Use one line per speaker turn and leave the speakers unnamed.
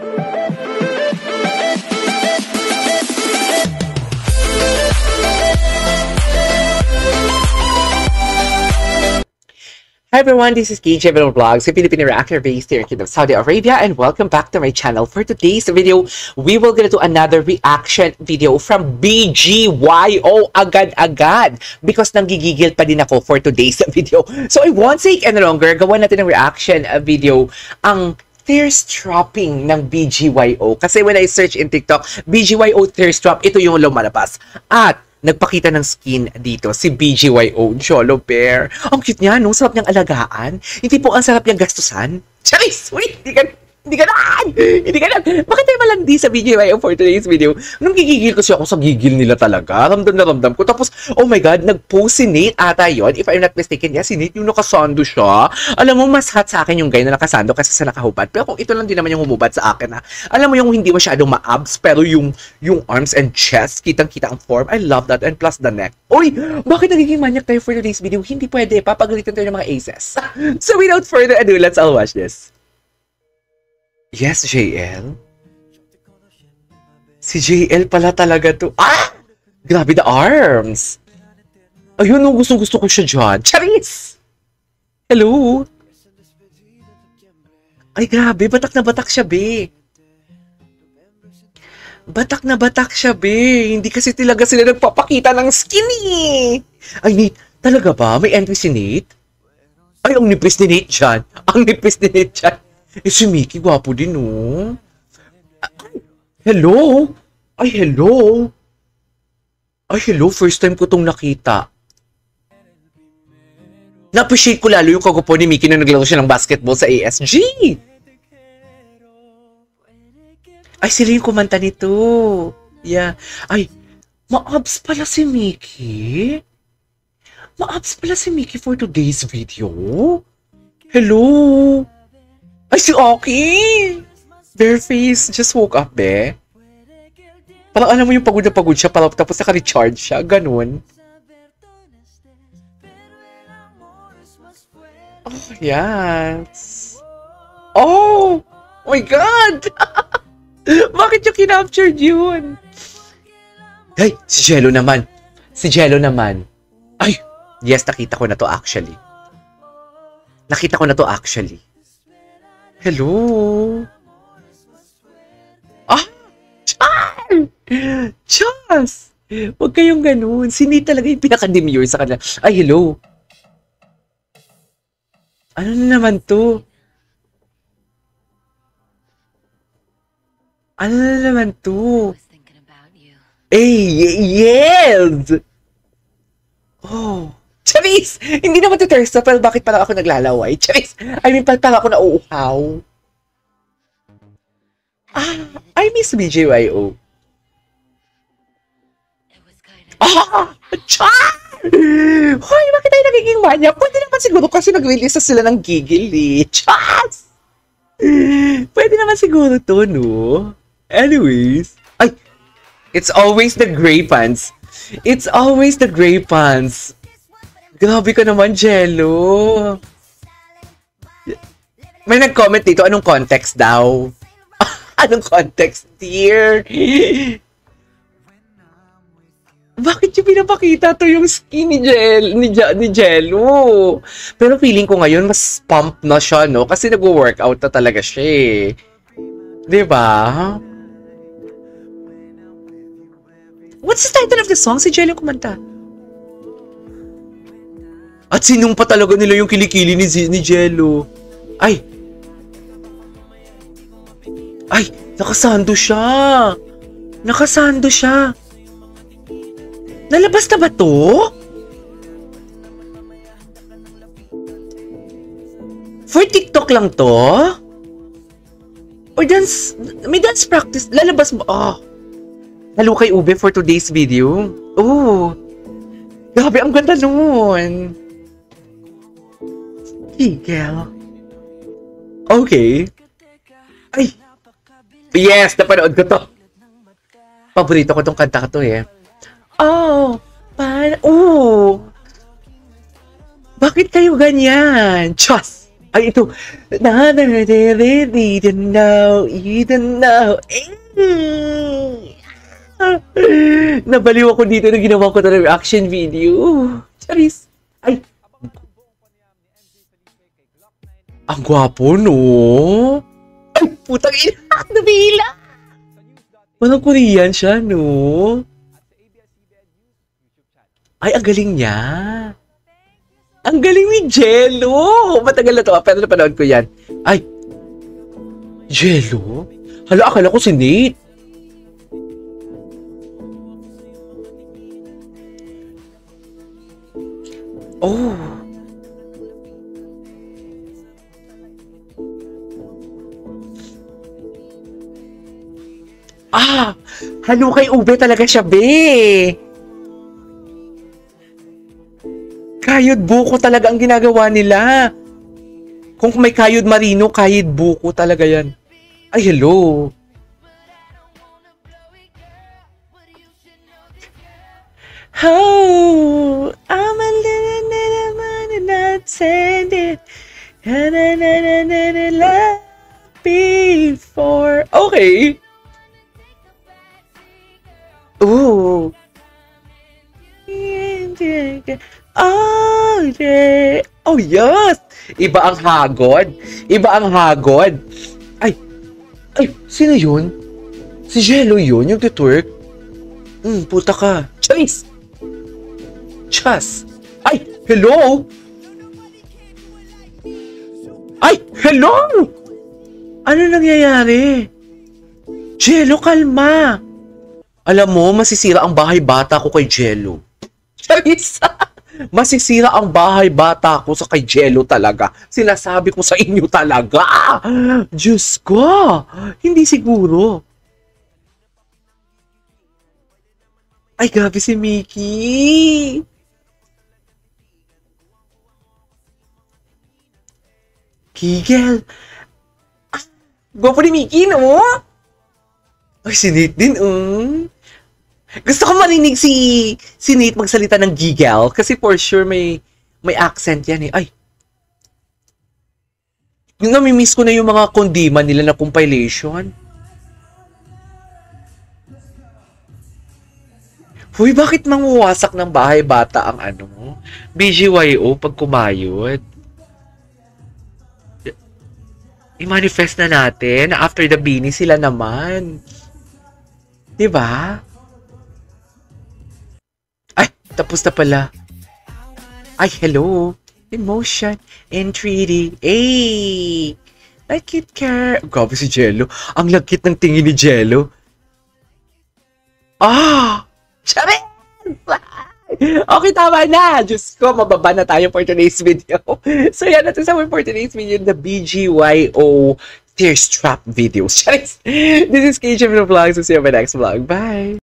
Hi everyone, this is KJ Vlogs, a Filipino reactor based here in Kingdom of Saudi Arabia, and welcome back to my channel. For today's video, we will gonna do another reaction video from BGYO agad-agad because nanggigigil pa din ako for today's video. So I won't take any longer, gawa natin ng reaction video ang thirst trapping ng BGYO. Kasi when I search in TikTok, BGYO thirst trap, ito yung lumalabas. At nagpakita ng skin dito, si BGYO Jolo Bear. Ang cute niya, no? Sarap niyang alagaan. Hindi po ang sarap niyang gastusan. Charis! Wait! Hindi ka na! Bakit tayo malandi sa BGYO for today's video? Nung gigigil kasi ako sa gigil nila talaga. Ramdam na ramdam ko. Tapos, oh my God, nag-post si Nate ata yun. If I'm not mistaken, yeah, si Nate yung nakasando siya. Alam mo, mas hot sa akin yung guy na nakasando kasi sa nakahubad. Pero kung ito lang din naman yung humubad sa akin, ha? Alam mo yung hindi masyadong ma-abs, pero yung arms and chest, kitang-kita ang form. I love that. And plus the neck. Uy! Bakit nagiging manyak tayo for today's video? Hindi pwede. Papagalitan tayo ng mga aces. So without further ado, let's all watch this. Yes, JL. Si JL pala talaga to. Ah! Grabe the arms. Ayun, no, gustong-gusto ko siya dyan. Charis! Hello? Ay, grabe. Batak na batak siya, be. Batak na batak siya, be. Hindi kasi talaga sila nagpapakita ng skinny. Ay, Nate, talaga ba? May entry si Nate? Ay, ang nipis ni Nate dyan. Ang nipis ni Nate dyan. Eh, si Mickey, gwapo din, no? Hello? Ay, hello? Ay, hello. First time ko tong nakita. Na-appreciate ko lalo yung kagupo ni Mickey na naglaro siya ng basketball sa ASG. Ay, sila yung kumanta nito. Yeah. Ay, ma-abs pala si Mickey? Ma-abs pala si Mickey for today's video? Hello? Ay, si Oki! Bareface, just woke up, be. Parang alam mo yung pagod na pagod siya, parang tapos naka-recharge siya, ganun. Oh, yes. Oh! Oh my God! Bakit yung kinaptured yun? Hey, si Jello naman. Si Jello naman. Ay, yes, nakita ko na to actually. Hello? Ah! Char! Chas! Huwag kayong ganun. Si Nate talaga yung pinaka-demure sa kanila. Ay, hello? Ano na naman to? Ano na naman to? Eh, yes! Oh. Charis! Hindi naman to thirst pero bakit parang ako naglalaway? Charis! I mean, parang ako nauuhaw. Ah, I miss BGYO. Ah! Char! Hoy, bakit tayo nagiging manya? Pwede naman siguro kasi nag-release sila ng gigil eh. Chas! Pwede naman siguro to, no? Anyways. Ay! It's always the gray pants. It's always the gray pants. Grabe ka naman, Jello. May nag-comment dito, anong context daw? Anong context, dear? Bakit yung pinapakita to yung skin ni Jello? Pero feeling ko ngayon, mas pump na siya, no? Kasi nag-workout na talaga siya, eh. Diba? What's the title of the song? Si Jello kumanta. At sinong pa talaga nila yung kilikili ni Jello? Ay! Ay! Nakasando siya! Nakasando siya! Nalabas na ba to? For TikTok lang to? Or dance... May dance practice? Lalabas mo... Oh! Hello kay Ube for today's video. Oh! Grabe, ang ganda nun! Girl. Okay. Ay! Yes! Napanood ko to. Paborito ko tong kanta ko to eh. Oh! Oh! Bakit kayo ganyan? Diyos! Ay, ito. Na, na, na, you don't know, you don't know. Nabaliw ako dito na ginawa ko na reaction video. Charis. Ay. Ang gwapo, no? Ay, putang ina. Nabila. Walang Korean siya, no? Ay, ang galing niya. Ang galing ni Jello! Matagal na to, pero napanood ko yan. Ay! Jello? Hala, akala ko si Nate. Oh! Ah! Halo kay Ube talaga siya, be! Kayod buko talaga ang ginagawa nila. Kung may kayod marino, kayod buko talaga yan. Ay, hello. Oh, I'm a little money not sending. Love before. Okay. Ooh. Oh, yeah. Oh, yes! Iba ang hagod. Iba ang hagod. Ay! Ay! Sino yun? Si Jello yun? Yung twerk? Puta ka. Charis! Chas! Ay! Hello! Ay! Hello! Ano nangyayari? Jello, kalma! Alam mo, masisira ang bahay bata ko kay Jello. Charis! Masisira ang bahay bata ko sa kay Jello talaga. Sinasabi ko sa inyo talaga. Diyos ko. Hindi siguro. Ay, grabe si Mickey. Kigel. Ah, gwapo ni Mickey, no? Ay, si Nate din, Gusto ko marinig si Nate magsalita ng giggle kasi for sure may accent yan eh. Ay. Yung nami-miss ko na yung mga kondiman nila na compilation. Huy, bakit manguwasak ng bahay bata ang BGYO pag kumayod? I-manifest na natin na after the Beanie sila naman. Diba? Tapos na pala. Ay, hello. Emotion in 3D. Ay! Like it care. Grabe si Jello. Ang lagkit ng tingin ni Jello. Ah! Charis! Okay, tama na. Diyos ko, mababa na tayo for today's video. So, yan natin sa for today's video, the BGYO Tear Strap videos. Charis! This is KJ Vlogs. See you in my next vlog. Bye!